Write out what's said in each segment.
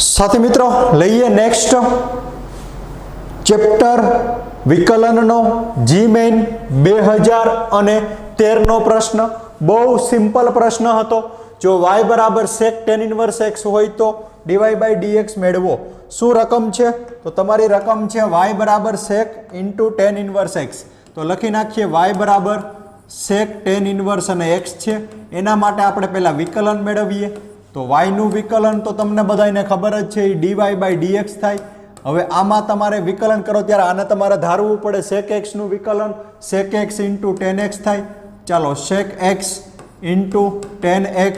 साथी मित्रों लईए next chapter विकलननो जी main 2013 no प्रश्न। बहु सिंपल प्रश्न हतो। जो y बराबर सेक टेन इनवर्स एक्स होय तो dy बाय dx मेळवो। शू रकम छे तो तमारी रकम छे y बराबर सेक इंटू टेन इनवर्स एक्स। तो लखी नाखीए y बराबर सेक टेन इनवर्स अने x छे एना माटे आपणे पहेला विकलन मेळवीए। तो y નું વિકલન તો તમને બધાને ખબર જ છે, dy બાય dx થાય। હવે આમાં તમારે વિકલન કરો ત્યારે આને તમારે ધારવું પડે sec x નું વિકલન sec x * tan x થાય। ચાલો sec x * tan x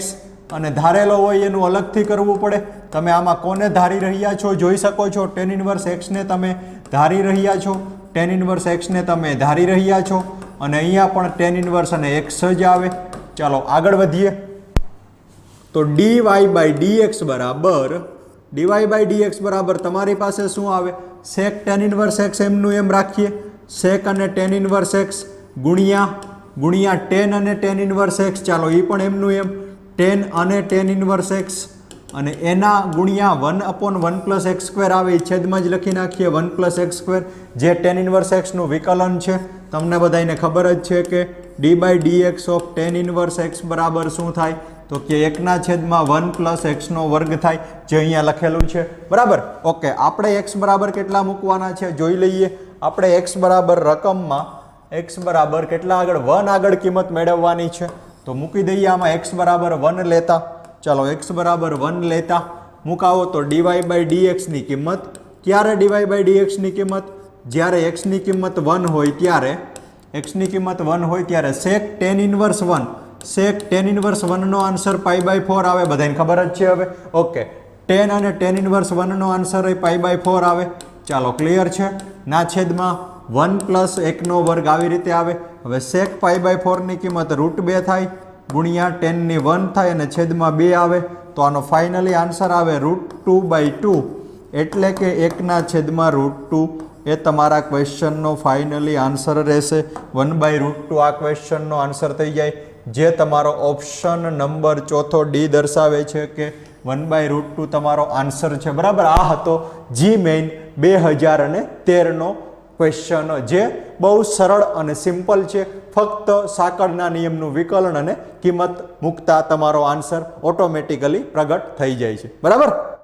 અને ધારેલો હોય એનું અલગથી કરવું પડે। તમે આમાં કોને ધારી રહ્યા છો જોઈ શકો છો, tan ઇન્વર્સ x ને તમે ધારી રહ્યા છો, tan ઇન્વર્સ x ને તમે ધારી રહ્યા છો અને અહીંયા પણ tan ઇન્વર્સ અને x જ આવે। ચાલો આગળ વધીએ। तो dy बाय dx बराबर तमारी पासे शू आवे सेक टेन इनवर्स एक्स एमनु एम राखीए, सेक अने टेन इनवर्स एक्स गुणिया टेन अने टेन इनवर्स एक्स। चालो ई पण एमनु एम टेन अने टेन इनवर्स एक्स अने एना गुणिया 1/1 + x² आवे छेदमां ज लखी नाखीए 1 + x² जे टेन इनवर्स एक्स नु विकलन छे। तमने बधाने खबर ज छे के d by dx of tan inverse x बराबर शुं थाय तो कि 1/1 + x² थाय जे अहींया लखेलुं छे बराबर। ओके आपणे x बराबर केटला मूकवाना छे जोई लईए। आपणे x बराबर रकममां x बराबर केटला आगळ 1 आगळ किंमत मेळववानी छे तो मूकी दઈએ आमां x बराबर 1 लेता। चलो x बराबर 1 लेता मुकावो तो dy बाय dx नी किंमत क्यारे dy बाय dx नी किंमत ज्यारे x नी किंमत 1 होय त्यारे x नी किंमत 1 होय त्यारे sec tan इनवर्स 1 सेक टेन इनवर्स 1 नो आंसर π/4 आवे बधाने खबर ज छे। हवे ओके टेन अने टेन इनवर्स 1 नो आंसर π/4 आवे। चालो क्लियर छे ना छेदमां 1 + 1² आवी रीते आवे। हवे सेक π/4 नी किंमत √2 थाय गुणिया 10 नी 1 थाय अने छेदमां 2 आवे तो आनो फाइनली आंसर आवे √2/2 एटले के 1/√2 ए तमारा क्वेश्चन नो फाइनली आंसर रहेशे। 1/√2 आ क्वेश्चन नो आंसर थई जाय जे तमारो ऑप्शन नंबर चौथो डी दर्शावे छे के 1/√2 तमारो आंसर छे बराबर। आ हतो जी मेन 2013 नो क्वेश्चन जे बहु सरल अने सिंपल छे। फक्त साकळना नियमनुं विकलन अने किंमत मूकता तमारो आंसर ऑटोमेटिकली प्रगट थई जाय छे बराबर।